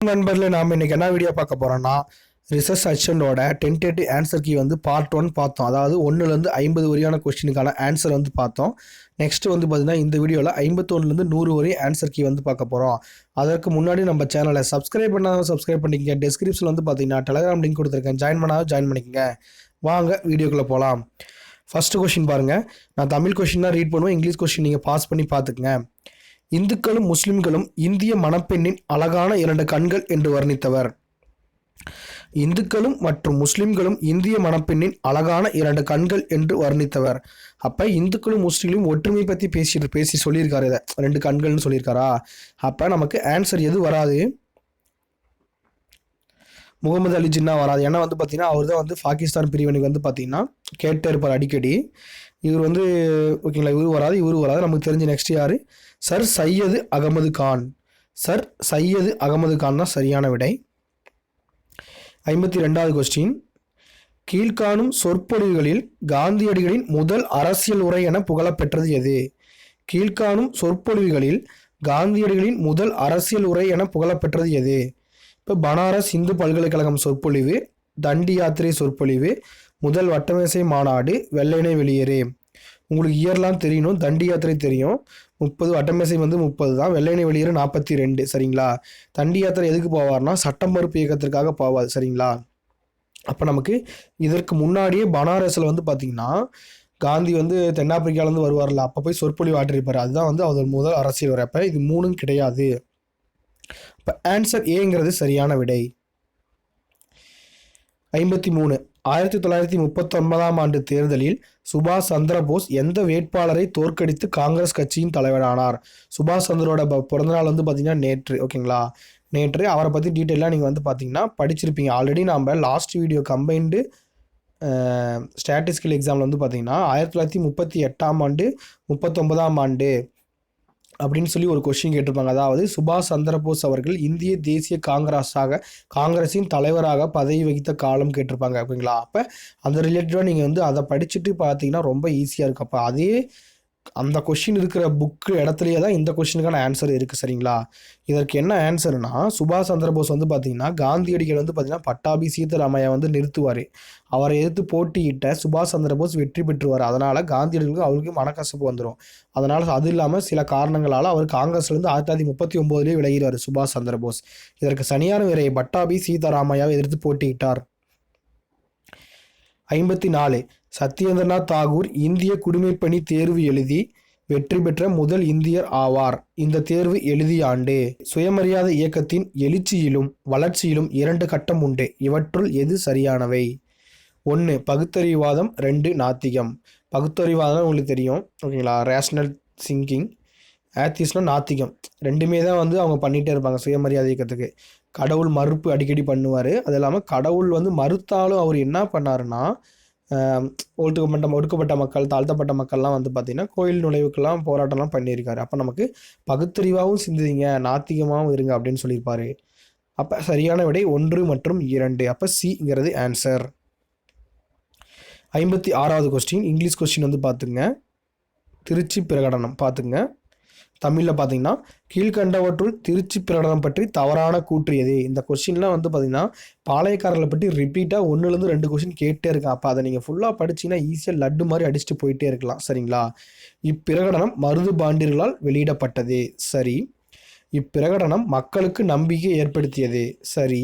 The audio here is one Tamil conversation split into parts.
நண்பர்களே, நாம் இன்னைக்கு என்ன வீடியோ பார்க்க போறோம்னா ரிசர்ச் அசிஸ்டண்டோட டென்டேட்டிவ் ஆன்சர் கீ வந்து பார்ட் 1 பார்த்தோம். அதாவது 1லேருந்து 50 வரையான கொஸ்டினுக்கான ஆன்சர் வந்து பார்த்தோம். நெக்ஸ்ட் வந்து பார்த்தீங்கன்னா இந்த வீடியோவில் 51லேருந்து 100 வரை ஆன்சர் கீ வந்து பார்க்க போகிறோம். அதற்கு முன்னாடி நம்ம சேனலை சப்ஸ்கிரைப் பண்ணாமல் சப்ஸ்கிரைப் பண்ணிக்கங்க. டிஸ்கிரிப்ஷனில் வந்து பார்த்தீங்கன்னா டெலகிராம் லிங்க் கொடுத்துருக்கேன், ஜாயின் பண்ணாலும் ஜாயின் பண்ணிக்கங்க. வாங்க வீடியோக்குள்ளே போகலாம். ஃபர்ஸ்ட் கொஸ்டின் பாருங்கள். நான் தமிழ் கொஸ்டின் தான் ரீட் பண்ணுவேன், இங்கிலீஷ் கொஸ்டின் நீங்கள் பாஸ் பண்ணி பார்த்துக்குங்க. இந்துக்களும் முஸ்லிம்களும் இந்திய மணப்பெண்ணின் அழகான 2 கண்கள் என்று வர்ணித்தவர். இந்துக்களும் மற்றும் முஸ்லிம்களும் இந்திய மணப்பெண்ணின் அழகான 2 கண்கள் என்று வர்ணித்தவர். அப்ப இந்துக்களும் முஸ்லிம்களும் ஒற்றுமை பத்தி பேசி சொல்லியிருக்காரு. இதை 2 கண்கள்னு சொல்லியிருக்காரா? அப்ப நமக்கு ஆன்சர் எது வராது? முகமது அலி ஜின்னா வராது. ஏன்னா வந்து பார்த்தீங்கன்னா அவர் தான் வந்து பாகிஸ்தான் பிரிவினைக்கு வந்து பார்த்தீங்கன்னா கேட்டே இருப்பார் அடிக்கடி. இவர் வந்து ஓகேங்களா, இவரு வராது. நமக்கு தெரிஞ்ச நெக்ஸ்ட் யாரு? சர் சையது அகமது கான். சர் சையது அகமது கான் தான் சரியான விடை. 52வது கொஸ்டின். கீழ்காணும் சொற்பொழிவுகளில் காந்தியடிகளின் முதல் அரசியல் உரை என புகழப்பெற்றது எது? கீழ்காணும் சொற்பொழிவுகளில் காந்தியடிகளின் முதல் அரசியல் உரை என புகழப்பெற்றது எது? இப்போ பனாரஸ் இந்து பல்கலைக்கழகம் சொற்பொழிவு, தண்டி யாத்திரை சொற்பொழிவு, முதல் வட்டமேசை மாநாடு, வெள்ளையனே வெளியேறு. உங்களுக்கு இயர்லாம் தெரியணும். தண்டி யாத்திரை தெரியும் 30, வட்டமேசை வந்து 30 தான், வெள்ளையனே வெளியேறு 42. சரிங்களா? தண்டி யாத்திரை எதுக்கு போவார்னா சட்டம் மறுப்பு இயக்கத்திற்காக போவாது. சரிங்களா? அப்போ நமக்கு இதற்கு முன்னாடியே பனாரஸில் வந்து பார்த்தீங்கன்னா காந்தி வந்து தென்னாப்பிரிக்காலேருந்து வருவார்ல, அப்போ போய் சொற்பொழிவு ஆற்றிருப்பார். அதுதான் வந்து அவர் முதல் அரசியல் உரை. அப்போ இது 3 கிடையாது. இப்போ ஆன்சர் ஏங்கிறது சரியான விடை. 53. 1939ஆம் ஆண்டு தேர்தலில் சுபாஷ் சந்திர போஸ் எந்த வேட்பாளரை தோற்கடித்து காங்கிரஸ் கட்சியின் தலைவரானார்? சுபாஷ் சந்திரோட பிறந்தநாள் வந்து பார்த்தீங்கன்னா நேற்று. ஓகேங்களா? நேற்று. அவரை பற்றி டீட்டெயிலாக நீங்கள் வந்து பார்த்தீங்கன்னா படிச்சிருப்பீங்க. ஆல்ரெடி நம்ம லாஸ்ட் வீடியோ கம்பைன்டு ஸ்டாட்டிஸ்டிக்கல் எக்ஸாமில் வந்து பார்த்தீங்கன்னா 1938ஆம் ஆண்டு 39ஆம் ஆண்டு அப்படின்னு சொல்லி ஒரு கொஸ்டின் கேட்டிருப்பாங்க. அதாவது சுபாஷ் சந்திரபோஸ் அவர்கள் இந்திய தேசிய காங்கிரஸின் தலைவராக பதவி வகித்த காலம் கேட்டிருப்பாங்க. ஓகேங்களா? அப்போ அந்த ரிலேட்டடாக நீங்கள் வந்து அதை படிச்சுட்டு பார்த்தீங்கன்னா ரொம்ப ஈஸியாக இருக்கும். அப்போ அதே அந்த கொஸ்டின் இருக்கிற புக்கு இடத்துலையே தான் இந்த கொஸ்டினுக்கான ஆன்சர் இருக்குது. சரிங்களா? இதற்கு என்ன ஆன்சர்னா, சுபாஷ் சந்திரபோஸ் வந்து பார்த்தீங்கன்னா காந்தியடிகள் வந்து பார்த்தீங்கன்னா பட்டாபி சீதாராமையா வந்து நிறுத்துவார். அவரை எதிர்த்து போட்டியிட்ட சுபாஷ் சந்திரபோஸ் வெற்றி பெற்றுவார். அதனால் காந்தியடிகளுக்கு அவருக்கு மனக்கசப்பு வந்துடும். அதனால் அது இல்லாமல் சில காரணங்களால் அவர் காங்கிரஸ்லேருந்து 1939 விலகிடுவார் சுபாஷ் சந்திரபோஸ். இதற்கு சனியான வீரரை பட்டாபி சீதாராமையாவை எதிர்த்து போட்டியிட்டார். 54. சத்யேந்திரநாத் தாகூர் இந்திய குடிமைப்பணி தேர்வு எழுதி வெற்றி பெற்ற முதல் இந்தியர் ஆவார். இந்த தேர்வு எழுதிய ஆண்டு? சுயமரியாதை இயக்கத்தின் எழுச்சியிலும் வளர்ச்சியிலும் 2 கட்டம் உண்டு. இவற்றுள் எது சரியானவை? 1 பகுத்தறிவாதம், 2 நாத்திகம். பகுத்தறிவாதம் உங்களுக்கு தெரியும். ஓகேங்களா? Rational thinking. ஆத்திஸ்னா நாத்திகம். ரெண்டுமே தான் வந்து அவங்க பண்ணிகிட்டே இருப்பாங்க சுயமரியாதை இயக்கத்துக்கு. கடவுள் மறுப்பு அடிக்கடி பண்ணுவார். அது இல்லாமல் கடவுள் வந்து மறுத்தாலும் அவர் என்ன பண்ணாருன்னா ஒடுக்கப்பட்ட மக்கள், தாழ்த்தப்பட்ட மக்கள்லாம் வந்து பார்த்திங்கன்னா கோயில் நுழைவுக்கெல்லாம் போராட்டம்லாம் பண்ணியிருக்காரு. அப்போ நமக்கு பகுத்தறிவாகவும் சிந்திங்க, நாத்திகமாகவும் இருங்க அப்படின்னு சொல்லியிருப்பாரு. அப்போ சரியான விடை 1 மற்றும் 2. அப்போ சிங்கிறது ஆன்சர். 56வது கொஸ்டின். இங்கிலீஷ் கொஸ்டின் வந்து பார்த்துங்க. திருச்சி பிரகடனம் பார்த்துங்க. தமிழில் பார்த்தீங்கன்னா கீழ்கண்டவற்றுள் திருச்சி பிரகடனம் பற்றி தவறான கூற்று எது? இந்த கொஸ்டின்லாம் வந்து பார்த்தீங்கன்னா பாளையக்காரர்களை பற்றி ரிப்பீட்டாக 1லேருந்து 2 கொஸ்டின் கேட்டே இருக்கேன். அப்போ அதை நீங்கள் ஃபுல்லாக படிச்சிங்கன்னா ஈஸியாக லட்டு மாதிரி அடிச்சுட்டு போயிட்டே இருக்கலாம். சரிங்களா? இப்பிரகடனம் மருது பாண்டியர்களால் வெளியிடப்பட்டது. சரி. இப்பிரகடனம் மக்களுக்கு நம்பிக்கை ஏற்படுத்தியது. சரி.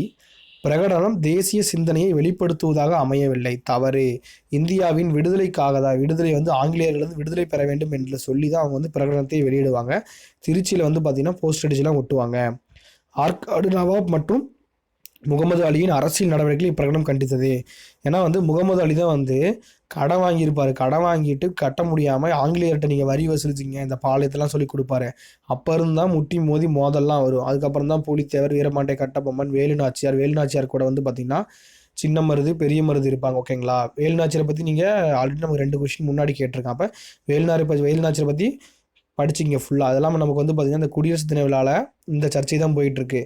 பிரகடனம் தேசிய சிந்தனையை வெளிப்படுத்துவதாக அமையவில்லை. தவறு. இந்தியாவின் விடுதலை வந்து ஆங்கிலேயர்கள் வந்து விடுதலை பெற வேண்டும் என்று சொல்லி தான் அவங்க வந்து பிரகடனத்தை வெளியிடுவாங்க. திருச்சியில் வந்து பார்த்திங்கன்னா போஸ்ட் அடிச்சுலாம் ஒட்டுவாங்க. ஆற்காடு நவாப் மற்றும் முகமது அலியின் அரசியல் நடவடிக்கைகள் இப்பிரகடனம் கண்டித்தது. ஏன்னா வந்து முகமது அலி தான் வந்து கடன் வாங்கியிருப்பார். கடன் வாங்கிட்டு கட்ட முடியாமல் ஆங்கிலேயர்கிட்ட நீங்கள் வரி வசூலிச்சிங்க இந்த பாளையத்தெல்லாம் சொல்லி கொடுப்பாரு. அப்போ இருந்தால் முட்டி மோதி மோதல்லாம் வரும். அதுக்கப்புறம் தான் பூலித்தேவர், வீரபாண்டிய கட்டபொம்மன், வேலுநாச்சியார் கூட வந்து பார்த்திங்கன்னா சின்ன மருது, பெரிய மருது இருப்பாங்க. ஓகேங்களா? வேலுநாச்சியாரை பற்றி நீங்கள் ஆல்ரெடி நமக்கு 2 கொஸ்டின் முன்னாடி கேட்டிருக்கேன். அப்போ வேலுநாச்சியாரை பற்றி படிச்சிங்க ஃபுல்லாக. அதெல்லாம் நமக்கு வந்து பார்த்திங்கன்னா இந்த குடியரசு தின விழாவில் இந்த சர்ச்சை தான் போயிட்டுருக்கு.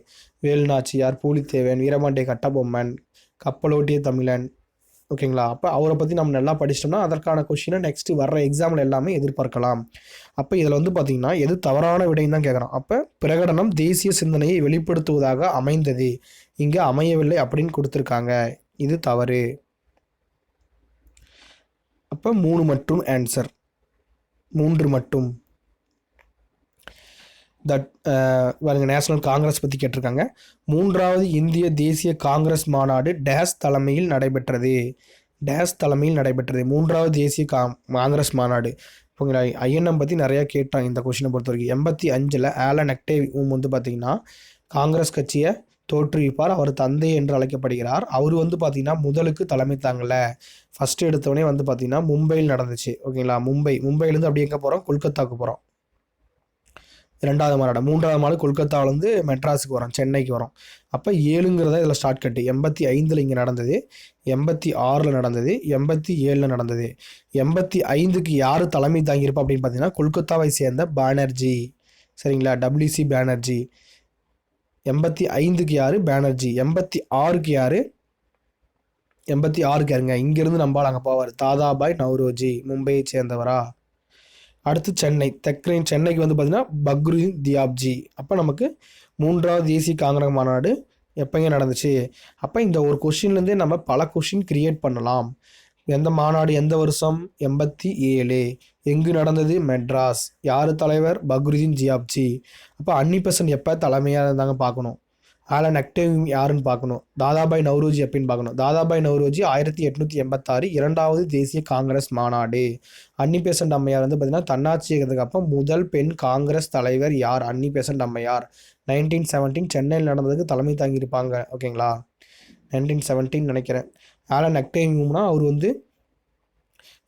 வேலுநாச்சியார், பூலித்தேவன், வீரபாண்டிய கட்டபொம்மன், கப்பலோட்டிய தமிழன், ஓகேங்களா? அப்போ அவரை பற்றி நம்ம நல்லா படிச்சிட்டோம்னா அதற்கான கொஷினை நெக்ஸ்ட்டு வர்ற எக்ஸாமில் எல்லாமே எதிர்பார்க்கலாம். அப்போ இதில் வந்து பார்த்தீங்கன்னா எது தவறான விடைன்னு தான் கேட்குறான். அப்போ பிரகடனம் தேசிய சிந்தனையை வெளிப்படுத்துவதாக அமைந்தது, இங்கே அமையவில்லை அப்படின்னு கொடுத்துருக்காங்க. இது தவறு. அப்போ 3 மட்டும் ஆன்சர், 3 மட்டும். பாருங்க, நேஷனல் காங்கிரஸ் பற்றி கேட்டிருக்காங்க. 3வது இந்திய தேசிய காங்கிரஸ் மாநாடு டேஸ் தலைமையில் நடைபெற்றது. டேஸ் தலைமையில் நடைபெற்றது 3வது தேசிய காங்கிரஸ் மாநாடு. ஓகேங்களா? ஐஎன்எம் பற்றி நிறையா கேட்டாங்க இந்த கொஷினை பொறுத்த வரைக்கும். 85ல் ஆலன் அக்டேவியம் வந்து பார்த்திங்கன்னா காங்கிரஸ் கட்சியை தோற்றுவிப்பார். அவர் தந்தை என்று அழைக்கப்படுகிறார். அவர் வந்து பார்த்திங்கன்னா முதலுக்கு தலைமை தாங்கல. ஃபஸ்ட்டு எடுத்தவொடனே வந்து பார்த்திங்கன்னா மும்பையில் நடந்துச்சு. ஓகேங்களா? மும்பையிலேருந்து அப்படி எங்கே போகிறோம், கொல்கத்தாவுக்கு போகிறோம். 2வது மாநாடு. 3வது மாநாடு கொல்கத்தாவிலேருந்து மெட்ராஸுக்கு வரோம், சென்னைக்கு வரோம். அப்போ 7ங்கிறத இதில் ஸ்டார்ட் கட்டு. 85ல் இங்கே நடந்தது, 86ல் நடந்தது, 87ல் நடந்தது. 85க்கு யார் தலைமை தாங்கியிருப்பா அப்படின்னு பார்த்தீங்கன்னா கொல்கத்தாவை சேர்ந்த பானர்ஜி. சரிங்களா? WC பானர்ஜி. 85க்கு யார்? பானர்ஜி. 86க்கு யார்? 86க்கு யாருங்க? இங்கேருந்து நம்பால் அங்கே போவார், தாதாபாய் நவ்ரோஜி, மும்பையை சேர்ந்தவரா. அடுத்து சென்னைக்கு வந்து பார்த்தீங்கன்னா பக்ருதீன் தியாப்ஜி. அப்போ நமக்கு 3வது தேசிய காங்கிரஸ் மாநாடு எப்போங்க நடந்துச்சு? அப்போ இந்த ஒரு கொஷின்லேருந்தே நம்ம பல கொஷின் கிரியேட் பண்ணலாம். எந்த மாநாடு, எந்த வருஷம்? 87. எங்கு நடந்தது? மெட்ராஸ். யார் தலைவர்? பக்ருதீன் தியாப்ஜி. அப்போ அன்னி-பெசன்ட் எப்போ தலைமையாக இருந்தாங்க பார்க்கணும். ஆலன் அக்டேவியம் யாருன்னு பார்க்கணும். தாதாபாய் நவ்ரோஜி எப்படின்னு பார்க்கணும். தாதாபாய் நவ்ரோஜி 1886 2வது தேசிய காங்கிரஸ் மாநாடு. அன்னி-பெசன்ட் அம்மையார் வந்து பார்த்தீங்கன்னா தன்னாட்சி இயக்கத்துக்கு அப்போ முதல் பெண் காங்கிரஸ் தலைவர் யார்? அன்னி-பெசன்ட் அம்மையார். 1917 சென்னையில் நடந்ததுக்கு தலைமை தாங்கியிருப்பாங்க. ஓகேங்களா? 1917 நினைக்கிறேன். ஆலன் அக்டேவியம்னா அவர் வந்து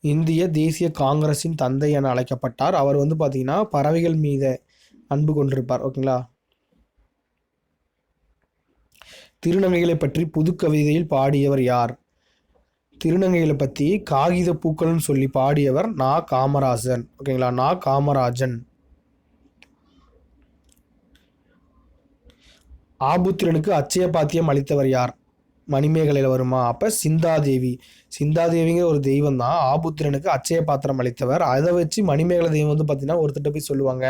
இந்திய தேசிய காங்கிரஸின் தந்தை என அழைக்கப்பட்டார். அவர் வந்து பார்த்தீங்கன்னா பறவைகள் மீது அன்பு கொண்டிருப்பார். ஓகேங்களா? திருநங்கைகளை பற்றி புது கவிதையில் பாடியவர் யார்? திருநங்கைகளை பற்றி காகித பூக்கள்னு சொல்லி பாடியவர் நா. காமராஜன். ஓகேங்களா? நா. காமராஜன். ஆபுத்திரனுக்கு அச்சய பாத்தியம் அளித்தவர் யார்? மணிமேகலையில் வருமா? அப்போ சிந்தாதேவி. சிந்தாதேவிங்கிற ஒரு தெய்வம் தான் ஆபுத்திரனுக்கு அச்சய பாத்திரம் அளித்தவர். அதை வச்சு மணிமேகலை தெய்வம் வந்து பார்த்தீங்கன்னா ஒருத்தட்ட போய் சொல்லுவாங்க,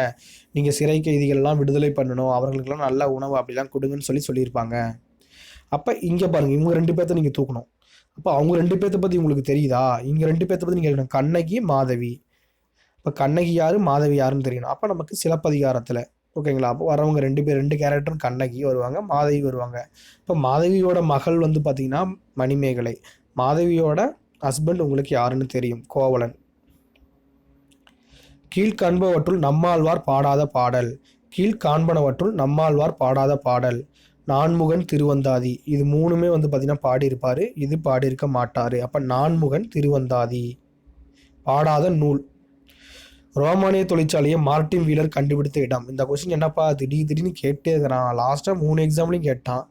நீங்கள் சிறை கைதிகள்லாம் விடுதலை பண்ணணும், அவர்களுக்கெல்லாம் நல்ல உணவு அப்படிலாம் கொடுங்கன்னு சொல்லியிருப்பாங்க. அப்போ இங்கே பாருங்கள், இவங்க 2 பேர்த்த நீங்கள் தூக்கணும். அப்போ அவங்க 2 பேர்த்த பற்றி உங்களுக்கு தெரியுதா? இங்கே 2 பேர்த்த பற்றி நீங்கள் கேட்கணும். கண்ணகி, மாதவி. இப்போ கண்ணகி யார், மாதவி யாருன்னு தெரியணும். அப்போ நமக்கு சிலப்பதிகாரத்தில். ஓகேங்களா? அப்போ வரவங்க 2 கேரக்டரும் கண்ணகி வருவாங்க, மாதவி வருவாங்க. இப்போ மாதவியோட மகள் வந்து பார்த்தீங்கன்னா மணிமேகலை. மாதவியோட ஹஸ்பண்ட் உங்களுக்கு யாருன்னு தெரியும், கோவலன். கீழ்காண்பவற்றுள் நம்மாழ்வார் பாடாத பாடல். கீழ்காண்பனவற்றுள் நம்மாழ்வார் பாடாத பாடல். நான்முகன் திருவந்தாதி. இது 3மே வந்து பார்த்தீங்கன்னா பாடியிருப்பார், இது பாடியிருக்க மாட்டார். அப்போ நான்முகன் திருவந்தாதி. பாடாத நூல். ரோமானிய தொழிற்சாலையை மார்ட்டின் வீலர் கண்டுபிடித்த இடம். இந்த கொஸ்டின் என்னப்பா திடீர்னு கேட்டே இருக்கிறான். லாஸ்ட்டாக 3 எக்ஸாம்லையும் கேட்டான்.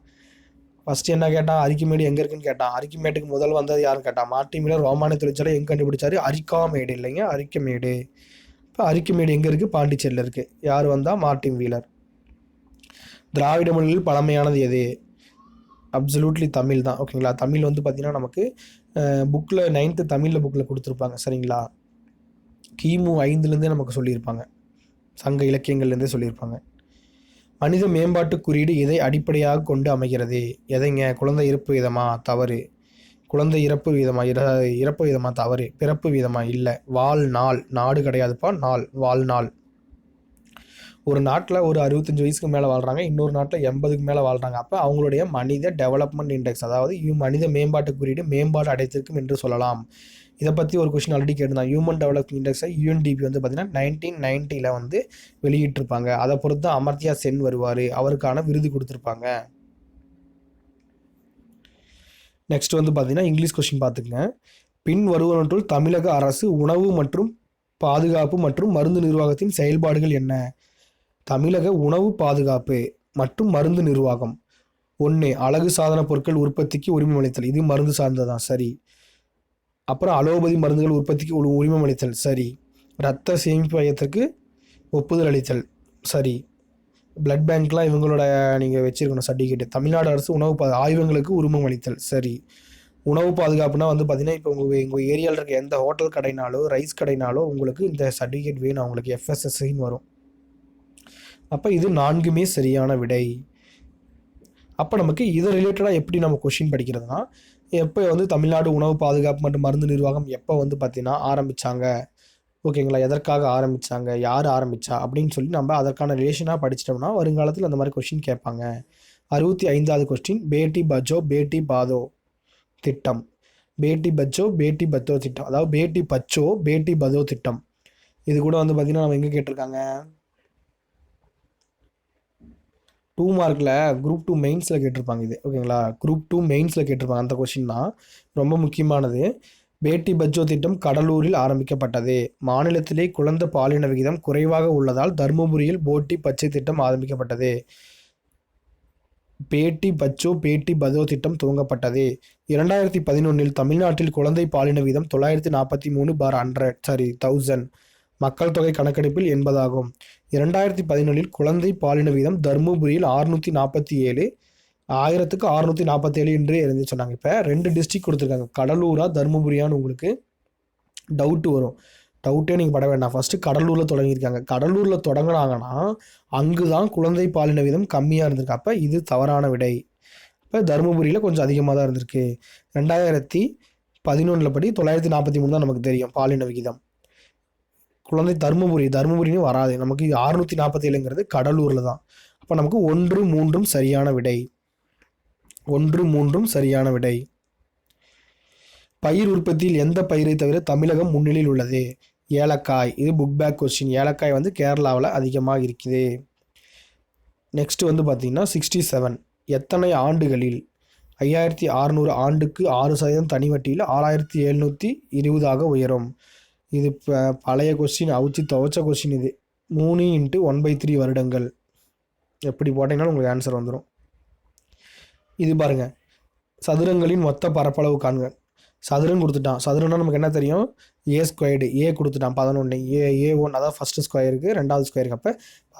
ஃபஸ்ட்டு என்ன கேட்டான்? அரிக்குமேடு எங்கே இருக்குன்னு கேட்டான். அரிக்குமேட்டுக்கு முதல் வந்தது யாருன்னு கேட்டான். மார்ட்டின் வீலர் ரோமானிய தொழிற்சாலை எங்கே கண்டுபிடிச்சாரு? அரிக்காமேடு இல்லைங்க, அரிக்கமேடு. இப்போ அரிக்குமேடு எங்கே இருக்குது? பாண்டிச்சேரியில் இருக்குது. யார் வந்தால்? Martin wheeler. திராவிட மொழியில் பழமையானது எது? அப்சல்யூட்லி தமிழ் தான். ஓகேங்களா? தமிழ் வந்து பார்த்திங்கன்னா நமக்கு புக்கில் 9th தமிழில் புக்கில் கொடுத்துருப்பாங்க. சரிங்களா? கிமு 5லேருந்தே நமக்கு சொல்லியிருப்பாங்க, சங்க இலக்கியங்கள்லேருந்தே சொல்லியிருப்பாங்க. மனித மேம்பாட்டு குறியீடு எதை அடிப்படையாக கொண்டு அமைகிறது? எதைங்க? குழந்தை இறப்பு வீதமா? தவறு. குழந்தை இறப்பு வீதமா? இறப்பு வீதமா? தவறு. பிறப்பு வீதமா? இல்லை. வாழ்நாள். நாடு கிடையாதுப்பா, நாள். வாழ்நாள். ஒரு நாட்டில் ஒரு 65 வயசுக்கு மேலே வாழ்கிறாங்க, இன்னொரு நாட்டில் 80க்கு மேலே வாழ்கிறாங்க. அப்போ அவங்களுடைய மனித டெவலப்மெண்ட் இண்டெக்ஸ், அதாவது மனித மேம்பாட்டு குறியீடு மேம்பாடு அடைத்திருக்கும் என்று சொல்லலாம். இதை பற்றி ஒரு கொஸ்டின் ஆல்ரெடி கேட்டிருந்தாங்க. ஹியூமன் டெவலப்மெண்ட் இண்டெக்ஸை UNDP வந்து பார்த்திங்கன்னா 1990 வந்து வெளியிட்டிருப்பாங்க. அதை பொறுத்து தான் அமர்த்தியா சென் வருவார், அவருக்கான விருது கொடுத்துருப்பாங்க. நெக்ஸ்ட் வந்து பார்த்திங்கன்னா இங்கிலீஷ் கொஸ்டின் பார்த்துக்குங்க. பின் வருவனற்றுள் தமிழக அரசு உணவு மற்றும் பாதுகாப்பு மற்றும் மருந்து நிர்வாகத்தின் செயல்பாடுகள் என்ன? தமிழக உணவு பாதுகாப்பு மற்றும் மருந்து நிர்வாகம். 1. அழகு சாதன பொருட்கள் உற்பத்திக்கு உரிமம் அளித்தல். இது மருந்து சார்ந்ததான். சரி. அப்புறம் அலோபதி மருந்துகள் உற்பத்திக்கு உரிமம் அளித்தல். சரி. இரத்த சேமிப்பு மையத்திற்கு ஒப்புதல் அளித்தல். சரி. பிளட் பேங்க்லாம் இவங்களோட நீங்கள் வச்சுருக்கணும் சர்டிஃபிகேட். தமிழ்நாடு அரசு உணவு ஆய்வகங்களுக்கு உரிமம் அளித்தல். சரி. உணவு பாதுகாப்புனா வந்து பார்த்தீங்கன்னா, இப்போ உங்கள் ஏரியாவில் இருக்க எந்த ஹோட்டல் கடைனாலோ ரைஸ் கடைனாலோ உங்களுக்கு இந்த சர்டிஃபிகேட் வேணும், அவங்களுக்கு எஃப்எஸ்எஸ்ஐன்னு வரும். அப்போ இது 4மே சரியான விடை. அப்போ நமக்கு இதை ரிலேட்டடாக எப்படி நம்ம கொஷின் படிக்கிறதுனா, எப்போ வந்து தமிழ்நாடு உணவு பாதுகாப்பு மற்றும் மருந்து நிர்வாகம் எப்போ வந்து பார்த்தீங்கன்னா ஆரம்பித்தாங்க, ஓகேங்களா, எதற்காக ஆரம்பித்தாங்க, யார் ஆரம்பித்தா அப்படின்னு சொல்லி நம்ம அதற்கான ரிலேஷனாக படிச்சிட்டோம்னா வருங்காலத்தில் அந்த மாதிரி கொஷின் கேட்பாங்க. 65வது கொஸ்டின், பேட்டி பச்சோ பேட்டி பாதோ திட்டம். பேட்டி பச்சோ பேட்டி பத்தோ திட்டம், அதாவது பேட்டி பச்சோ பேட்டி பதோ திட்டம். இது கூட வந்து பார்த்தீங்கன்னா நம்ம எங்கே கேட்டிருக்காங்க, 2 மார்க்கில் குரூப் 2 மெயின்ஸில் கேட்டிருப்பாங்க இது, ஓகேங்களா. குரூப் 2 மெயின்ஸில் கேட்டிருப்பாங்க அந்த கொஷின் தான் ரொம்ப முக்கியமானது. பேட்டி பச்சோ திட்டம் கடலூரில் ஆரம்பிக்கப்பட்டது. மாநிலத்திலே குழந்தை பாலின விகிதம் குறைவாக உள்ளதால் தருமபுரியில் போட்டி பச்சை திட்டம் ஆரம்பிக்கப்பட்டது. பேட்டி பச்சோ பேட்டி பதோ திட்டம் துவங்கப்பட்டது. 2011 தமிழ்நாட்டில் குழந்தை பாலின வீதம் 933/1000 மக்கள் தொகை கணக்கெடுப்பில் 80 ஆகும். 2017 குழந்தை பாலின வீதம் தருமபுரியில் 647, 1000க்கு 647 என்று இருந்து சொன்னாங்க. இப்போ 2 டிஸ்ட்ரிக்ட் கொடுத்துருக்காங்க, கடலூரா தருமபுரியான்னு உங்களுக்கு டவுட்டு வரும். டவுட்டே நீங்கள் பட வேண்டாம். ஃபஸ்ட்டு கடலூரில் தொடங்கியிருக்காங்க. கடலூரில் தொடங்கினாங்கன்னா அங்கு தான் குழந்தை பாலின வீதம் கம்மியாக இருந்திருக்கு. அப்போ இது தவறான விடை. இப்போ தருமபுரியில் கொஞ்சம் அதிகமாக தான் இருந்திருக்கு. 2011 படி 943 தான் நமக்கு தெரியும் பாலின விகிதம். குழந்தை தருமபுரின்னு வராது நமக்கு. 647ங்கிறது கடலூரில் தான். அப்போ நமக்கு 1, 3 சரியான விடை. 1, 3 சரியான விடை. பயிர் உற்பத்தியில் எந்த பயிரை தவிர தமிழகம் முன்னிலையில் உள்ளது? ஏலக்காய். இது புக் பேக் கொஸ்டின். ஏலக்காய் வந்து கேரளாவில் அதிகமாக இருக்குது. நெக்ஸ்ட் வந்து பார்த்தீங்கன்னா 67, எத்தனை ஆண்டுகளில் 5600 ஆண்டுக்கு 6% தனி வட்டியில் 6720 உயரும்? இது பழைய கொஸ்டின், அவுச்சி துவச்ச கொஸ்டின். இது 3 × 1/3 வருடங்கள். எப்படி போட்டிங்கனாலும் உங்களுக்கு ஆன்சர் வந்துடும். இது பாருங்கள், சதுரங்களின் மொத்த பரப்பளவு காண்க. சதுரம் கொடுத்துட்டான். சதுரம்னா நமக்கு என்ன தெரியும், A². ஏ கொடுத்துட்டான் 11. A1 அதாவது ஃபஸ்ட்டு ஸ்கொயருக்கு, ரெண்டாவது ஸ்கொயருக்கு. அப்போ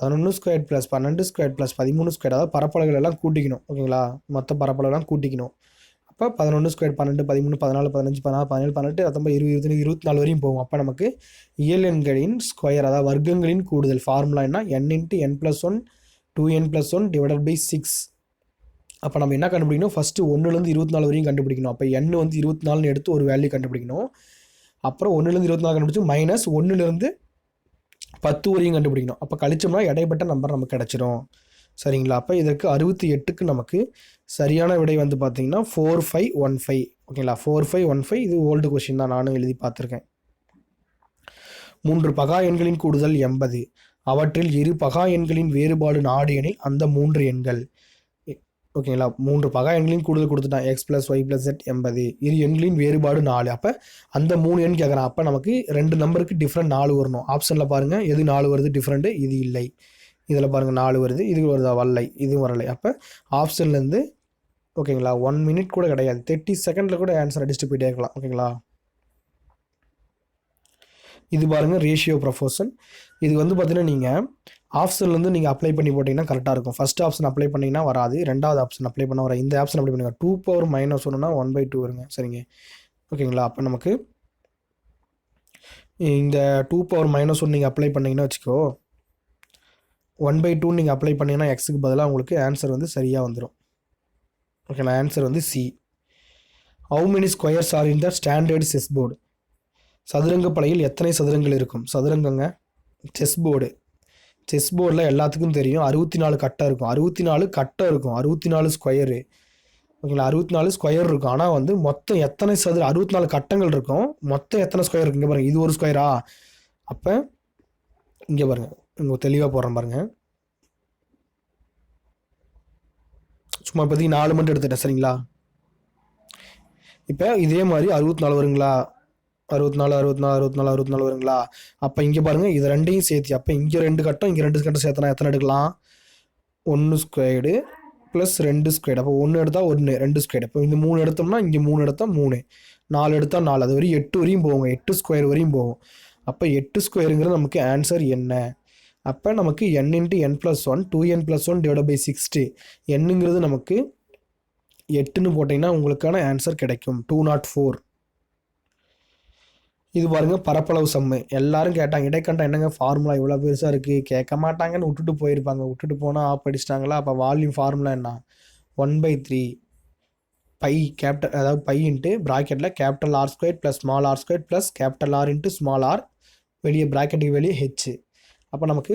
11² + 12² + 13², அதாவது பரப்பளவுகள் எல்லாம் கூட்டிக்கணும், ஓகேங்களா. மொத்த பரப்பளவுலாம் கூட்டிக்கணும். அப்போ 11², 12, 13, 14, 15, 16, 17, 18, 19, 20, 24 வரையும் போகும். அப்போ நமக்கு இயல் எண்களின் ஸ்கொயர், அதாவது வர்க்கங்களின் கூடுதல் ஃபார்முலா என்ன, n × n+1 2n+1 / 6. அப்போ நம்ம என்ன கண்டுபிடிக்கணும், ஃபஸ்ட்டு 1லேருந்து 24 வரையும் கண்டுபிடிக்கணும். அப்போ n வந்து 24ன்னு எடுத்து ஒரு வேல்யூ கண்டுபிடிக்கணும். அப்புறம் 1லேருந்து 24 கண்டுபிடிச்சி -1லேருந்து 10 வரையும் கண்டுபிடிக்கணும். அப்போ கழிச்சோம்னா இடைப்பட்ட நம்பர் நமக்கு கிடச்சிரும், சரிங்களா. அப்போ இதற்கு 68க்கு நமக்கு சரியான விடை வந்து பார்த்தீங்கன்னா 4515, ஓகேங்களா. 4515. இது ஓல்டு கொஷின் தான், நானும் எழுதி பார்த்துருக்கேன். 3 பகா எண்களின் கூடுதல் 80. அவற்றில் இரு பகா எண்களின் வேறுபாடு நாடு எனில் அந்த 3 எண்கள், ஓகேங்களா. 3 பகா எண்களின் கூடுதல் கொடுத்துட்டான், x + y + z 80. இரு எண்களின் வேறுபாடு 4. அப்போ அந்த 3 எண் கேட்குறான். அப்போ நமக்கு 2 நம்பருக்கு டிஃப்ரெண்ட் 4 வரணும். ஆப்ஷனில் பாருங்கள் எது 4 வருது டிஃப்ரெண்ட்டு, இது இல்லை. இதில் பாருங்கள் 4 வருது, இது வருதா, வரலை, இதுவும் வரலை. அப்போ ஆப்ஷன்லேருந்து, ஓகேங்களா, 1 மினிட் கூட கிடையாது, 30 செகண்டில் கூட ஆன்சர் அடிச்சுட்டு போயிட்டே இருக்கலாம், ஓகேங்களா. இது பாருங்கள் ரேஷியோ ப்ரொபோர்ஷன். இது வந்து பார்த்தீங்கன்னா நீங்கள் ஆப்ஷன்லேருந்து நீங்கள் அப்ளை பண்ணி போட்டிங்கன்னா கரெக்டாக இருக்கும். ஃபஸ்ட் ஆப்ஷன் அப்ளை பண்ணிங்கன்னா வராது, ரெண்டாவது ஆப்ஷன் அப்ளை பண்ண வர. இந்த ஆப்ஷன் அப்ளை பண்ணுங்க. 2 பவர் -1னா 1/2 வருங்க, சரிங்க, ஓகேங்களா. அப்போ நமக்கு இந்த 2 பவர் -1 நீங்கள் அப்ளை பண்ணிங்கன்னா வச்சுக்கோ, 1/2 நீங்கள் அப்ளை பண்ணிங்கன்னா எக்ஸுக்கு பதிலாக உங்களுக்கு ஆன்சர் வந்து சரியாக வந்துடும், ஓகேங்களா. ஆன்சர் வந்து C. How many squares R in the standard chess board? சதுரங்க பலகையில் எத்தனை சதுரங்கள் இருக்கும்? சதுரங்கங்க, செஸ் போர்டில் எல்லாத்துக்கும் தெரியும் 64 கட்டை இருக்கும். 64 கட்டை இருக்கும், 64 ஸ்கொயரு, ஓகேங்களா. 64 ஸ்கொயர் இருக்கும். ஆனால் வந்து மொத்தம் எத்தனை 64 கட்டங்கள் இருக்கும், மொத்தம் எத்தனை ஸ்கொயர் இருக்குது இங்கே பாருங்கள். இது ஒரு ஸ்கொயரா? அப்போ இங்கே பாருங்கள், இங்கே தெளிவாக போடுறேன் பாருங்கள். சும்மா இப்போதைக்கு 4 மட்டும் எடுத்துட்டேன், சரிங்களா. இப்போ இதே மாதிரி 64 வருங்களா, 64 வருங்களா. அப்போ இங்கே பாருங்கள், இது ரெண்டையும் சேர்த்து, அப்போ இங்கே 2 கட்டம், இங்கே 2 கட்டம் சேர்த்தனா எத்தனை எடுக்கலாம்? 1² + 2². அப்போ 1 எடுத்தால் 1, 2². அப்போ இந்த 3 எடுத்தோம்னா இங்கே 3 எடுத்தால் 3, 4 எடுத்தால் 4, அது வரையும் 8 வரையும் போகும், 8 ஸ்கொயர் வரையும் போகும். அப்போ 8 ஸ்கொயருங்கிறது நமக்கு ஆன்சர் என்ன? அப்போ நமக்கு n × n+1 2n+1 / 60. என்னங்கிறது நமக்கு 8ன்னு போட்டிங்கன்னா உங்களுக்கான ஆன்சர் கிடைக்கும். 204. இது பாருங்கள் பரப்பளவு சம்மு. எல்லாரும் கேட்டாங்க இடைக்கண்டம் என்னங்க ஃபார்முலா இவ்வளோ பெருசாக இருக்குது, கேட்க மாட்டாங்கன்னு விட்டுட்டு போயிருப்பாங்க. விட்டுட்டு போனால் ஆப் அடிச்சிட்டாங்களா. அப்போ வால்யூம் ஃபார்முலா என்ன, 1/3 பை கேபிட்டல், அதாவது பை இன்ட்டு ப்ராக்கெட்டில் capital R square plus small R square plus capital R into small R, வெளியே ப்ராக்கெட்டுக்கு வெளியே ஹெச். அப்போ நமக்கு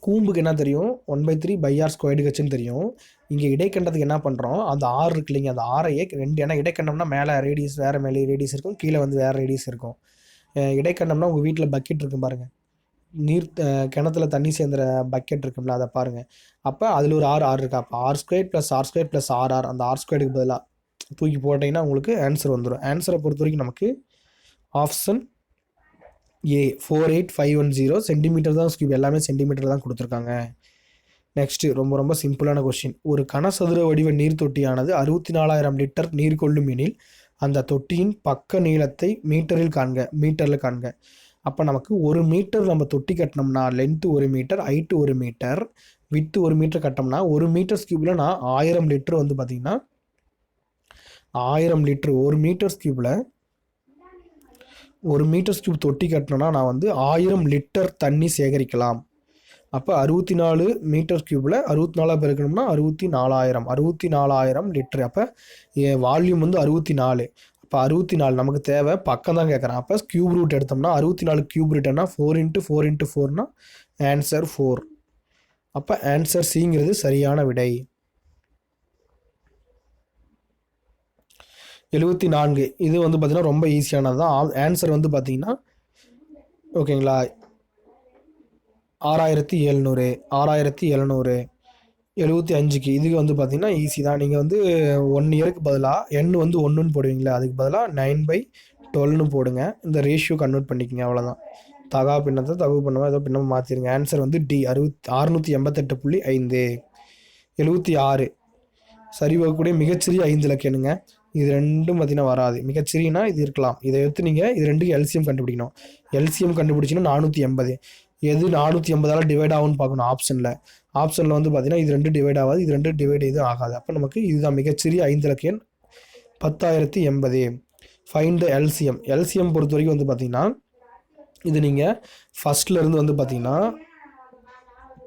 கூம்புக்கு என்ன தெரியும், 1/3 பை ஆர் ஸ்கொயர்டு ஹெச்னு தெரியும். இங்கே இடைக்கண்டத்துக்கு என்ன பண்ணுறோம், அந்த ஆர் இருக்கு இல்லைங்க, அந்த ஆரையே ரெண்டு, ஏன்னா இடைக்கண்டம்னா மேலே ரேடியஸ் வேறு, மேலே ரேடியஸ் இருக்கும், கீழே வந்து வேறு ரேடியஸ் இருக்கும். இடைக்கண்டம்னா உங்கள் வீட்டில் பக்கெட் இருக்கும் பாருங்கள், நீர் கிணத்துல தண்ணி சேர்ந்துற பக்கெட் இருக்கும்ல, அதை பாருங்கள். அப்போ அதில் ஒரு ஆர் இருக்கா, அப்போ R square plus R square plus R R, அந்த ஆர் ஸ்கொயருக்கு பதிலாக தூக்கி போட்டிங்கன்னா உங்களுக்கு ஆன்சர் வந்துடும். ஆன்சரை பொறுத்த வரைக்கும் நமக்கு ஆப்ஷன் ஏ 48510 சென்டிமீட்டர் தான் ஸ்கியூப், எல்லாமே சென்டிமீட்டர் தான் கொடுத்துருக்காங்க. நெக்ஸ்ட்டு ரொம்ப ரொம்ப சிம்பிளான கொஸ்டின். ஒரு கனசதுர வடிவ நீர் தொட்டியானது 64,000 லிட்டர் நீர் கொள்ளும் எனில் அந்த தொட்டியின் பக்க நீளத்தை மீட்டரில் காண்க. அப்போ நமக்கு 1 மீட்டர் நம்ம தொட்டி கட்டினோம்னா length 1 metre, height 1 metre, with 1 metre கட்டினோம்னா 1 metre ஸ்கியூபில் நான் 1000 லிட்டர் வந்து பார்த்திங்கன்னா 1000 லிட்டர் 1 மீட்டர் ஸ்கியூபில் 1 மீட்டர் ஸ்கியூப் தொட்டி கட்டினோன்னா நான் வந்து 1000 லிட்டர் தண்ணி சேகரிக்கலாம். அப்போ 64 மீட்டர் ஸ்கியூபில் 64 பெருக்கணும்னா 64,000 லிட்டர். அப்போ வால்யூம் வந்து 64. அப்போ 64 நமக்கு தேவை, பக்கம் தான் கேட்குறேன். அப்போ கியூப் ரூட் எடுத்தோம்னா 64 கியூப் ரூட்னா 4 × 4 × 4னா ஆன்சர் 4. அப்போ ஆன்சர் சிங்கிறது சரியான விடை. 74 இது வந்து பார்த்திங்கன்னா ரொம்ப ஈஸியானது தான். ஆன்சர் வந்து பார்த்திங்கன்னா ஓகேங்களா 6700 75க்கு இதுக்கு வந்து பார்த்திங்கன்னா ஈஸி தான். நீங்கள் வந்து 1 இயருக்கு பதிலாக n வந்து 1ன்னு போடுவீங்களா, அதுக்கு பதிலாக 9/12ன்னு போடுங்க. இந்த ரேஷியோ கன்வெர்ட் பண்ணிக்கோங்க, அவ்வளோதான். தகா பின்னத்தை தகவு பண்ணுவோம், ஏதோ பின்னம் மாற்றிடுங்க. ஆன்சர் வந்து டி 688.5. 76 சரி வகக்கூடிய மிகச்சிறிய 5 இலக்கணுங்க. இது ரெண்டும் பார்த்தீங்கன்னா வராது. மிகச்சிறியனா இது இருக்கலாம், இதை எடுத்து நீங்கள் இது ரெண்டுக்கு எல்சிஎம் கண்டுபிடிக்கணும். எல்சிஎம் கண்டுபிடிச்சிங்கன்னா 480. எது 480ஆல் டிவைட் ஆகும்னு பார்க்கணும். ஆப்ஷனில் வந்து பார்த்தீங்கன்னா இது 2 டிவைட் ஆகாது, இது 2 டிவைட் எதுவும் ஆகாது. அப்போ நமக்கு இதுதான் மிகச்சிறிய 5 இலக்க எண் 10,080. ஃபைண்ட் த எல்சிஎம் பொறுத்த வரைக்கும் வந்து பார்த்தீங்கன்னா இது நீங்கள் ஃபஸ்ட்லேருந்து வந்து பார்த்தீங்கன்னா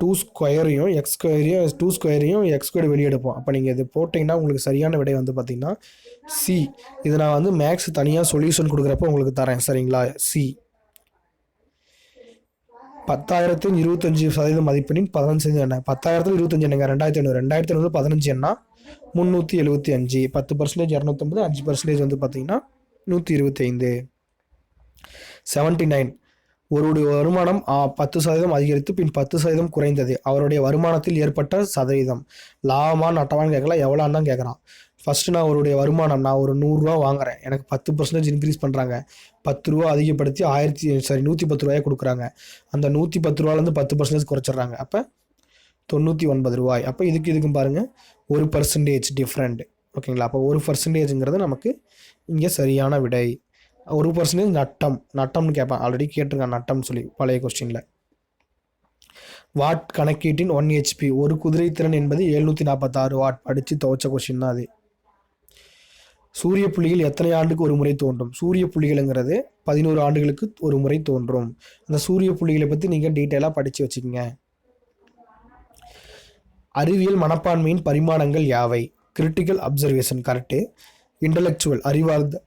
2 ஸ்கொயரையும் எக்ஸ் ஸ்கொயரையும் வெளியே எடுப்போம். அப்போ நீங்கள் இது போட்டிங்கன்னா உங்களுக்கு சரியான விடை வந்து பார்த்தீங்கன்னா சி. இது நான் வந்து மேக்ஸ் தனியாக சொல்யூஷன் கொடுக்குறப்ப உங்களுக்கு தரேன், சரிங்களா. சி 10,025% மதிப்பெண்ணின் 15 என்ன, 10,025 என்னங்க 2500, 2500 15 என்ன 375, 10% 250, 5% வந்து பார்த்தீங்கன்னா 125. 79 ஒருவருடைய வருமானம் 10% அதிகரித்து பின் 10% குறைந்தது, அவருடைய வருமானத்தில் ஏற்பட்ட சதவீதம். லாபமாக நட்டமான்னு கேட்கலாம், எவ்வளோன்னு தான் கேட்குறான். ஃபஸ்ட்டு நான் அவருடைய வருமானம், நான் ஒரு 100 ரூபா வாங்குறேன், எனக்கு 10% இன்க்ரீஸ் பண்ணுறாங்க, 10 ரூபா அதிகப்படுத்தி 110 ரூபாயை கொடுக்குறாங்க. அந்த 110 ரூபாலேருந்து 10% குறைச்சிட்றாங்க. அப்போ 99 ரூபாய். அப்போ இதுக்கும் பாருங்கள் 1% டிஃப்ரெண்ட், ஓகேங்களா. அப்போ 1%ங்கிறது நமக்கு இங்கே சரியான விடை. 1% நட்டம்னு கேட்பேன், ஆல்ரெடி கேட்டிருக்கான் நட்டம்னு சொல்லி பழைய கொஸ்டினில். வாட் கணக்கீட்டின் 1 HP, ஒரு குதிரை திறன் என்பது 746 வாட். படித்து துவச்ச கொஸ்டின் தான் அது. சூரிய புள்ளிகள் எத்தனை ஆண்டுக்கு ஒரு முறை தோன்றும்? சூரிய புள்ளிகள்ங்கிறது 11 ஆண்டுகளுக்கு ஒரு முறை தோன்றும். அந்த சூரிய புள்ளிகளை பற்றி நீங்கள் டீட்டெயிலாக படித்து வச்சுக்கோங்க. அறிவியல் மனப்பான்மையின் பரிமாணங்கள் யாவை? கிரிட்டிக்கல் அப்சர்வேஷன் கரெக்டு, இன்டலெக்சுவல் அறிவார்ந்த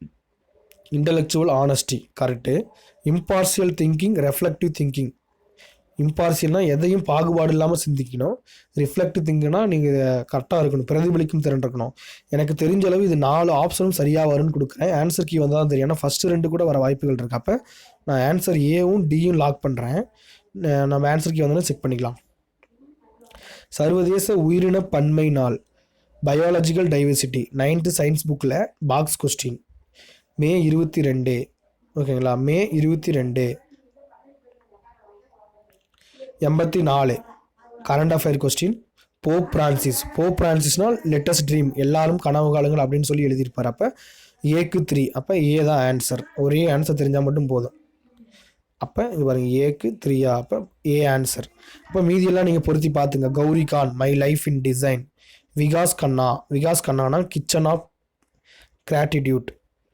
intellectual honesty correct, impartial thinking, reflective thinking. இம்பார்சியல்னால் எதையும் பாகுபாடு இல்லாமல் சிந்திக்கணும். ரிஃப்ளெக்டிவ் திங்கிங்னா நீங்கள் கரெக்டாக இருக்கணும், பிரதிபலிக்கும் திறன் இருக்கணும். எனக்கு தெரிஞ்ச அளவு இது 4 ஆப்ஷனும் சரியாக வரும்னு கொடுக்குறேன். ஆன்சர் கீ வந்தால் தான் தெரியும், ஏன்னா ஃபஸ்ட்டு 2 கூட வர வாய்ப்புகள் இருக்குது. அப்போ நான் ஆன்சர் ஏவும் டியும் லாக் பண்ணுறேன். நம்ம ஆன்சர் கீ வந்தோன்னா செக் பண்ணிக்கலாம். சர்வதேச உயிரின பன்மை நாள், பயாலஜிக்கல் டைவர்சிட்டி, 9th சயின்ஸ் புக்கில் பாக்ஸ் கொஸ்டின். மே 22, ஓகேங்களா. May 22 84 current affair question. Pope பிரான்சிஸ்னால் லெட்டஸ்ட் ட்ரீம், எல்லாரும் கனவு காலங்கள் அப்படின்னு சொல்லி எழுதியிருப்பார். அப்போ ஏக்கு 3, அப்போ ஏ தான் ஆன்சர். ஒரே ஆன்சர் தெரிஞ்சால் மட்டும் போதும். அப்போ இங்கே பாருங்கள் ஏக்கு 3, அப்போ ஏ ஆன்சர். அப்போ மீதியெல்லாம் நீங்கள் பொருத்தி பார்த்துங்க. Gauri Khan my life in design, Vikas Khanna kitchen of gratitude,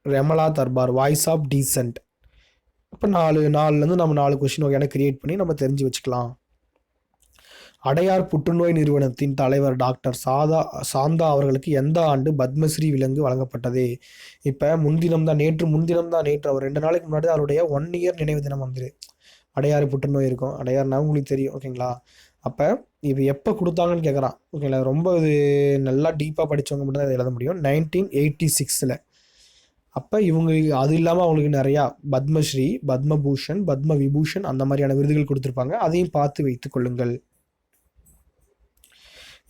Romila Thapar voice of dissent. இப்போ நாலுலேருந்து நம்ம 4 கொஷின் வகையான கிரியேட் பண்ணி நம்ம தெரிஞ்சு வச்சுக்கலாம். அடையார் புற்றுநோய் நிறுவனத்தின் தலைவர் டாக்டர் சாந்தா அவர்களுக்கு எந்த ஆண்டு பத்மஸ்ரீ விலங்கு வழங்கப்பட்டது? இப்போ நேற்று முன்தினம் தான் அவர் 2 நாளைக்கு முன்னாடி அவருடைய 1 இயர் நினைவு தினம் வந்துரு. அடையாறு புற்றுநோய் இருக்கும், அடையார்னா உங்களுக்கு தெரியும் ஓகேங்களா. அப்போ இது எப்போ கொடுத்தாங்கன்னு கேட்குறான் ஓகேங்களா. ரொம்ப இது நல்லா டீப்பாக படித்தவங்க மட்டும் தான் இதை எழுத முடியும். 1986. அப்போ இவங்களுக்கு அது இல்லாமல் அவங்களுக்கு நிறையா பத்மஸ்ரீ, பத்மபூஷன், பத்ம விபூஷன் அந்த மாதிரியான விருதுகள் கொடுத்துருப்பாங்க. அதையும் பார்த்து வைத்துக் கொள்ளுங்கள்.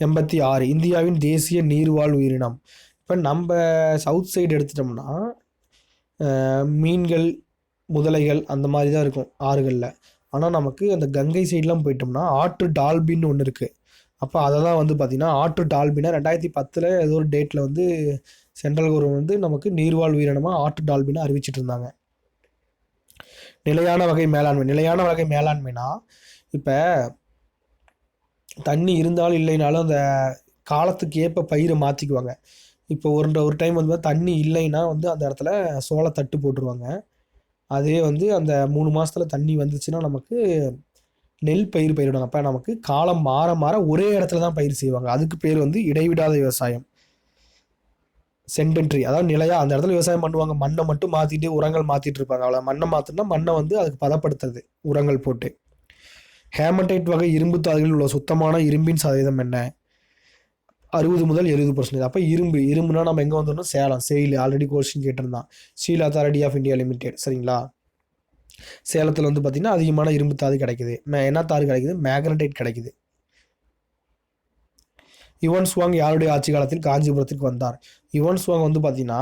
86 இந்தியாவின் தேசிய நீர்வாழ் உயிரினம். இப்போ நம்ம சவுத் சைடு எடுத்துட்டோம்னா மீன்கள், முதலைகள் அந்த மாதிரி தான் இருக்கும் ஆறுகளில். ஆனால் நமக்கு அந்த கங்கை சைட்லாம் போயிட்டோம்னா ஆற்று டால்பின்னு ஒன்று இருக்குது. அப்போ அதை தான் வந்து பார்த்திங்கன்னா ஆற்று டால்பினை 2010 ஏதோ ஒரு டேட்டில் வந்து சென்ட்ரல் கவர்மெண்ட் வந்து நமக்கு நீர்வாழ் உயிரினமாக ஆற்று டால்பினை அறிவிச்சிட்டு இருந்தாங்க. நிலையான வகை மேலாண்மைனா இப்போ தண்ணி இருந்தாலும் இல்லைனாலும் அந்த காலத்துக்கு ஏற்ப பயிரை மாற்றிக்குவாங்க. இப்போ ஒரு டைம் வந்து தண்ணி இல்லைன்னா வந்து அந்த இடத்துல சோளத்தட்டு போட்டுருவாங்க. அதே வந்து அந்த 3 மாதத்தில் தண்ணி வந்துச்சுன்னா நமக்கு நெல் பயிரிடுவாங்க. அப்போ நமக்கு காலம் மாற மாற ஒரே இடத்துல தான் பயிர் செய்வாங்க. அதுக்கு பேர் வந்து இடைவிடாத விவசாயம், சென்டென்ட்ரி. அதாவது நிலையாக அந்த இடத்துல விவசாயம் பண்ணுவாங்க. மண்ணை மட்டும் மாற்றிட்டு உரங்கள் மாற்றிட்டு இருப்பாங்க. அவ்வளோ மண்ணை மாற்றினா மண்ணை வந்து அதுக்கு பதப்படுத்துறது உரங்கள் போட்டு. ஹேமடைட் வகை இரும்பு தாதுகளில் உள்ள சுத்தமான இரும்பின் சதவீதம் என்ன? 60 முதல் 70%. அப்போ இரும்புனா நம்ம எங்கே வந்தோம்னா சேலம் ஆல்ரெடி கொஸ்டின் கேட்டிருந்தான். Steel authority of India limited சரிங்களா. சேலத்தில் வந்து பார்த்திங்கன்னா அதிகமான இரும்பு தாது கிடைக்குது. என்ன தாது கிடைக்குது? மேக்னடைட் கிடைக்குது. யுவன் சுவாங் யாருடைய ஆட்சி காலத்தில் காஞ்சிபுரத்துக்கு வந்தார்? யுவன் சுவாங் வந்து பார்த்திங்கன்னா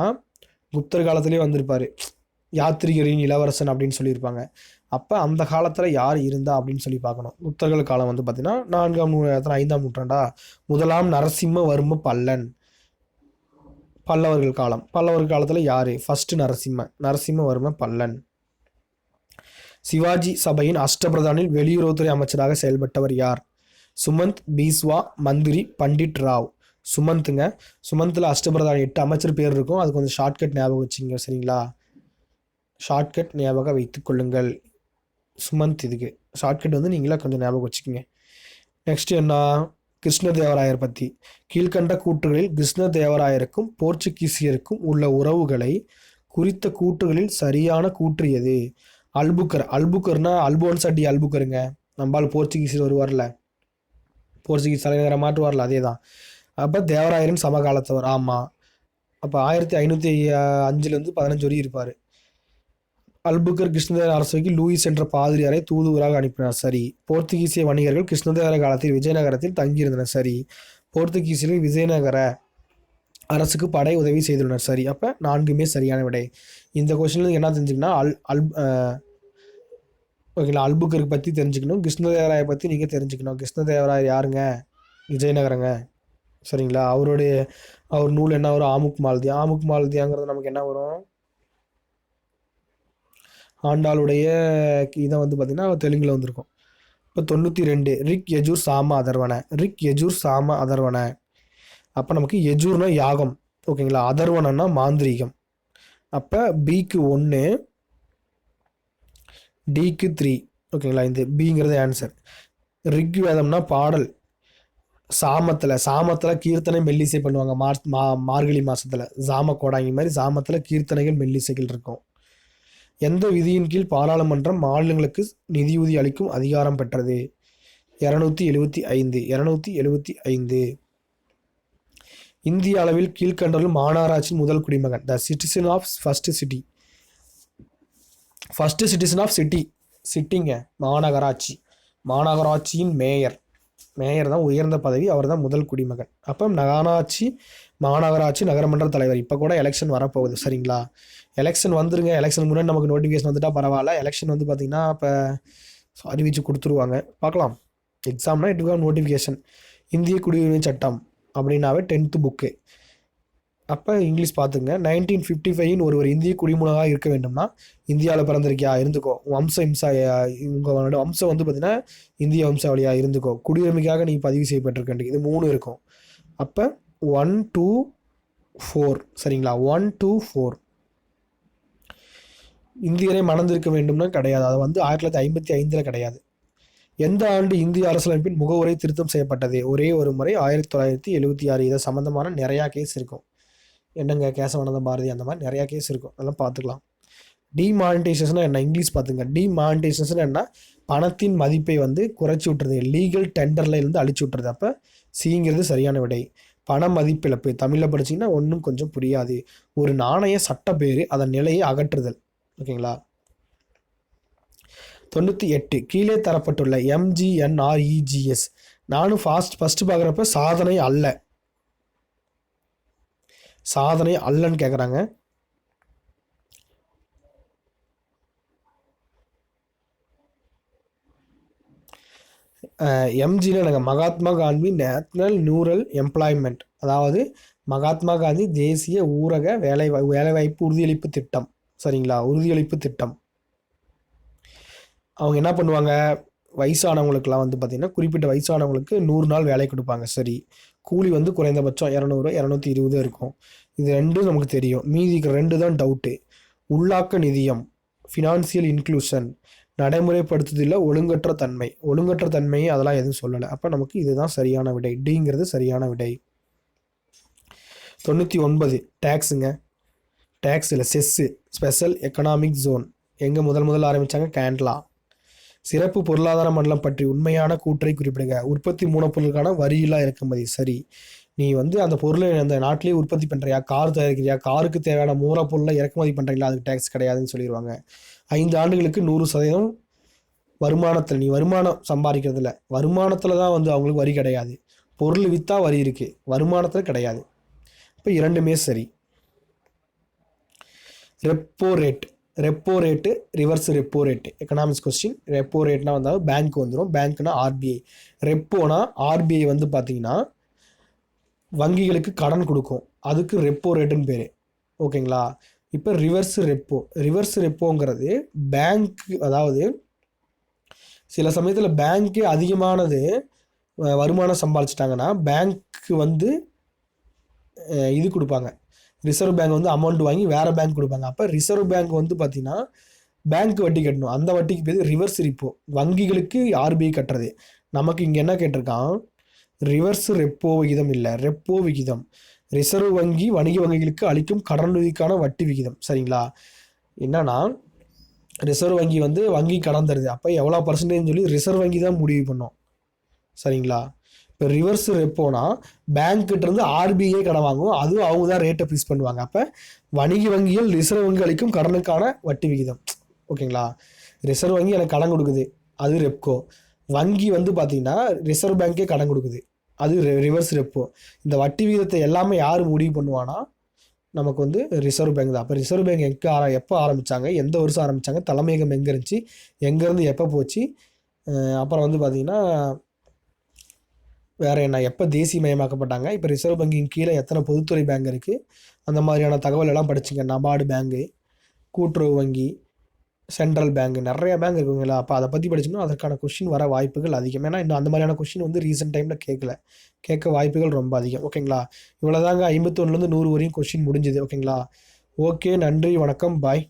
குப்தர் காலத்திலே வந்திருப்பார். யாத்திரிகரின் இளவரசன் அப்படின்னு சொல்லியிருப்பாங்க. அப்போ அந்த காலத்தில் யார் இருந்தா அப்படின்னு சொல்லி பார்க்கணும். குப்தர்கள் காலம் வந்து பார்த்திங்கன்னா 5ஆம் நூற்றாண்டா. முதலாம் நரசிம்மவர்ம பல்லன், பல்லவர்கள் காலத்தில் யார்? ஃபர்ஸ்ட் நரசிம்மவர்ம பல்லன். சிவாஜி சபையின் அஷ்டபிரதானில் வெளியுறவுத்துறை அமைச்சராக செயல்பட்டவர் யார்? சுமந்த், பீஸ்வா, மந்திரி, பண்டிட் ராவ். சுமந்தில் அஷ்டபிரதானி 8 அமைச்சர் பேர் இருக்கும். அது கொஞ்சம் ஷார்ட்கட் ஞாபகம் வச்சுங்க சரிங்களா. ஷார்ட்கட் ஞாபகம் வைத்துக் கொள்ளுங்கள். சுமந்த் இதுக்கு ஷார்ட்கட் வந்து நீங்களா கொஞ்சம் ஞாபகம் வச்சுக்கோங்க. நெக்ஸ்ட் என்ன? கிருஷ்ணதேவராயர் பற்றி. கீழ்கண்ட கூற்றுகளில் கிருஷ்ணதேவராயருக்கும் போர்ச்சுகீசியருக்கும் உள்ள உறவுகளை குறித்த கூற்றுகளில் சரியான கூற்று எது? அல்புக்கர்னா அல்போன்சா டி அல்புக்கருங்க. நம்மளால் போர்ச்சுகீசியர் வருவார்ல, போர்ச்சுகீஸ் தலைநகரை மாற்றுவார்ல, அதே தான். அப்போ தேவராயரின் சமகாலத்தவர். ஆமாம். அப்போ 1505 15 வரை இருப்பார். அல்புக்கர் கிருஷ்ணதேவராய அரசவைக்கு லூயிஸ் என்ற பாதிரியாரை தூதுவராக அனுப்பினார். சரி. போர்த்துகீசிய வணிகர்கள் கிருஷ்ணதேவராய காலத்தில் விஜயநகரத்தில் தங்கியிருந்தனர். சரி. போர்த்துகீசியர்கள் விஜயநகர அரசுக்கு படை உதவி செய்துள்ளனர். சரி. அப்போ 4மே சரியான விடை. இந்த கொஸ்டின்ல என்ன தெரிஞ்சுக்கன்னா ஓகேங்களா, அல்புக்கருக்கு பற்றி தெரிஞ்சுக்கணும், கிருஷ்ணதேவராயை பற்றி நீங்கள் தெரிஞ்சுக்கணும். கிருஷ்ணதேவராயர் யாருங்க? விஜயநகரங்க சரிங்களா. அவர் நூல் என்ன வரும்? ஆமுக் மால்தியாங்கிறது நமக்கு என்ன வரும்? ஆண்டாளுடைய இதை வந்து பார்த்திங்கன்னா தெலுங்கில் வந்திருக்கும். இப்போ 92 ரிக் யஜூர் சாம அதர்வன. அப்போ நமக்கு யஜூர்னா யாகம் ஓகேங்களா, அதர்வனன்னா மாந்திரீகம். அப்போ பிக்கு 1, டிக்கு 3 ஓகேங்களா. இந்த பிங்கிறது ஆன்சர். ரிக் வேதம்னா பாடல். சாமத்தில் கீர்த்தனை மெல்லிசை பண்ணுவாங்க. மார்கழி மாதத்தில் சாம கோடாங்கி மாதிரி சாமத்தில் கீர்த்தனைகள் மெல்லிசைகள் இருக்கும். எந்த விதியின் கீழ் பாராளுமன்றம் மாநிலங்களுக்கு நிதியுதவி அளிக்கும் அதிகாரம் பெற்றது? 275. இந்திய அளவில் கீழ்கண்டவர்கள் மாநகராட்சியின் முதல் குடிமகன். The citizen of first citizen of சிட்டிங்க மாநகராட்சியின் மேயர் தான் உயர்ந்த பதவி. அவர் தான் முதல் குடிமகன். அப்போ மாநகராட்சி நகரமன்ற தலைவர். இப்போ கூட எலெக்ஷன் வரப்போகுது சரிங்களா. எலெக்ஷன் வந்துருங்க. எலெக்ஷன் முன்னாடி நமக்கு நோட்டிஃபிகேஷன் வந்துட்டா பரவாயில்ல. எலெக்ஷன் வந்து பார்த்திங்கன்னா இப்போ அறிவிச்சு கொடுத்துருவாங்க, பார்க்கலாம். எக்ஸாம்னா இட் நோட்டிஃபிகேஷன். இந்திய குடியுரிமை சட்டம் அப்படின்னாவே 10th புக்கு. அப்போ இங்கிலீஷ் பார்த்துங்க. 1955 ஒருவர் இந்திய குடிமகனாக இருக்க வேண்டும்னா இந்தியாவில் பிறந்திருக்கியா இருந்துக்கோ, உங்களோட வம்சம் வந்து பார்த்தீங்கன்னா இந்திய வம்சாவளியாக இருந்துக்கோ, குடியுரிமைக்காக நீ பதிவு செய்யப்பட்டிருக்கேன். இது 3 இருக்கும். அப்போ 1 to 4 சரிங்களா. 1 to 4 இந்தியரை மணந்திருக்க வேண்டும்னா கிடையாது. அது வந்து 1955 கிடையாது. எந்த ஆண்டு இந்திய அரசியலமைப்பின் முகவுரை திருத்தம் செய்யப்பட்டது? ஒரே ஒரு முறை 1976. இதை சம்மந்தமான நிறையா கேஸ் இருக்கும். என்னங்க கேசவானந்த பாரதி அந்த மாதிரி நிறையா கேஸ் இருக்கும், அதெல்லாம் பார்த்துக்கலாம். டிமானிட்டைசேஷன் என்ன, இங்கிலீஷ் பார்த்துங்க. டிமானிட்டைசேஷன் என்ன, பணத்தின் மதிப்பை வந்து குறைச்சி விட்டுறது, லீகல் டெண்டரில் இருந்து அழிச்சு விட்டுறது. அப்போ சிங்கிறது சரியான விடை. பண மதிப்பிழப்பு தமிழில் படிச்சிங்கன்னா ஒன்றும் கொஞ்சம் புரியாது. ஒரு நாணய சட்ட பேர், அதன் நிலையை அகற்றுதல். ஓகேங்களா. 98 கீழே தரப்பட்டுள்ள எம்ஜிஎன்ஆர்இஜிஎஸ் நானும் ஃபஸ்ட்டு பார்க்குறப்ப சாதனை அல்ல, சாதனை அல்லன்னு கேட்குறாங்க. எம்ஜின்னு எனக்கு Mahatma Gandhi national rural employment, அதாவது மகாத்மா காந்தி தேசிய ஊரக வேலைவாய்ப்பு உறுதியளிப்பு திட்டம். சரிங்களா, உறுதியளிப்பு திட்டம். அவங்க என்ன பண்ணுவாங்க, வயசானவங்களுக்குலாம் வந்து பார்த்திங்கன்னா குறிப்பிட்ட வயசானவங்களுக்கு 100 நாள் வேலை கொடுப்பாங்க. சரி, கூலி வந்து குறைந்தபட்சம் 200 220 இருக்கும். இது ரெண்டும் நமக்கு தெரியும். மீதி 2 தான் டவுட்டு. உள்ளாக்க நிதியம், ஃபினான்சியல் இன்க்ளூஷன், நடைமுறைப்படுத்துதலில் ஒழுங்கற்ற தன்மை. ஒழுங்கற்ற தன்மையை அதெல்லாம் எதுவும் சொல்லலை. அப்போ நமக்கு இதுதான் சரியான விடை, டிங்கிறது சரியான விடை. 99 டேக்ஸுங்க. டேக்ஸ் இல்லை, செஸ்ஸு, ஸ்பெஷல் எக்கனாமிக் ஜோன் எங்கே முதல் ஆரம்பித்தாங்க, கேரளா. சிறப்பு பொருளாதார மண்டலம் பற்றி உண்மையான கூற்றை குறிப்பிடுங்க. உற்பத்தி மூலப்பொருளுக்கான வரியில்லா இறக்குமதி. சரி, நீ வந்து அந்த பொருளை அந்த நாட்டிலேயே உற்பத்தி பண்ணுறியா, கார் தயாரிக்கிறியா, காருக்கு தேவையான மூலப்பொருளை இறக்குமதி பண்ணுறீங்களா, அதுக்கு டேக்ஸ் கிடையாதுன்னு சொல்லிடுவாங்க. 5 ஆண்டுகளுக்கு 100% வருமானத்தில், நீ வருமானம் சம்பாதிக்கிறதுல வருமானத்தில் தான் வந்து அவங்களுக்கு வரி கிடையாது. பொருள் விற்றா வரி இருக்குது, வருமானத்தில் கிடையாது. இப்போ இரண்டுமே சரி. Repo rate, repo rate, reverse repo rate, economics question. Repo ரேட்னா வந்தால் பேங்க் வந்துடும். பேங்க்னா ஆர்பிஐ. ரெப்போனா ஆர்பிஐ வந்து பார்த்தீங்கன்னா வங்கிகளுக்கு கடன் கொடுக்கும், அதுக்கு ரெப்போ ரேட்டுன்னு பேர். ஓகேங்களா. இப்போ ரிவர்ஸ் ரெப்போ, ரிவர்ஸ் ரெப்போங்கிறது பேங்க், அதாவது சில சமயத்தில் பேங்க்கே அதிகமானது வருமானம் சம்பாதிச்சிட்டாங்கன்னா பேங்க்கு வந்து இது கொடுப்பாங்க, ரிசர்வ் பேங்க் வந்து அமௌண்ட் வாங்கி வேறு பேங்க் கொடுப்பாங்க. அப்போ ரிசர்வ் பேங்க் வந்து பார்த்தீங்கன்னா பேங்க் வட்டி கட்டணும், அந்த வட்டிக்கு பேர் ரிவர்ஸ் ரெப்போ. வங்கிகளுக்கு ஆர்பிஐ கட்டுறது. நமக்கு இங்கே என்ன கேட்டிருக்கான், ரிவர்ஸ் ரெப்போ விகிதம் இல்லை, ரெப்போ விகிதம். ரிசர்வ் வங்கி வணிக வங்கிகளுக்கு அளிக்கும் கடனுதவிக்கான வட்டி விகிதம். சரிங்களா. என்னன்னா ரிசர்வ் வங்கி வந்து வங்கி கடன் தருது, அப்போ எவ்வளோ பர்சன்டேஜ் சொல்லி ரிசர்வ் வங்கி தான் முடிவு பண்ணோம். சரிங்களா. இப்போ ரிவர்ஸ் ரெப்போனா பேங்க்கிட்ட இருந்து ஆர்பிஐ கடன் வாங்கும், அதுவும் அவங்க தான் ரேட்டை ஃபிக்ஸ் பண்ணுவாங்க. அப்போ வணிக வங்கிகள் ரிசர்வ் வங்கி அளிக்கும் கடனுக்கான வட்டி விகிதம். ஓகேங்களா. ரிசர்வ் வங்கி எனக்கு கடன் கொடுக்குது, அது ரெப்கோ. வங்கி வந்து பார்த்தீங்கன்னா ரிசர்வ் பேங்க்கே கடன் கொடுக்குது, அது ரிவர்ஸ் ரெப்போ. இந்த வட்டி விகிதத்தை எல்லாமே யார் முடிவு பண்ணுவானா, நமக்கு வந்து ரிசர்வ் பேங்க் தான். அப்போ ரிசர்வ் பேங்க் எப்போ ஆரம்பித்தாங்க, எந்த வருஷம் ஆரம்பித்தாங்க, தலைமையகம் எங்கே இருந்துச்சு, எங்கேருந்து எப்போ போச்சு, அப்புறம் வந்து பார்த்திங்கன்னா வேறு என்ன, எப்போ தேசியமயமாக்கப்பட்டாங்க, இப்போ ரிசர்வ் வங்கியின் கீழே எத்தனை பொதுத்துறை பேங்க் இருக்குது, அந்த மாதிரியான தகவல் எல்லாம் படிச்சுங்க. நபார்டு பேங்கு, கூட்டுறவு வங்கி, சென்ட்ரல் பேங்க், நிறைய பேங்க் இருக்குங்களா. அப்போ அதை பற்றி படிச்சோம்னா அதற்கான கொஷின் வர வாய்ப்புகள் அதிகம். ஏன்னா இன்னும் அந்த மாதிரியான கொஷின் வந்து ரீசெண்ட் டைமில் கேட்க வாய்ப்புகள் ரொம்ப அதிகம். ஓகேங்களா. இவ்வளோதாங்க 51லேருந்து 100 வரையும் கொஷின் முடிஞ்சுது. ஓகேங்களா. ஓகே, நன்றி, வணக்கம், பாய்.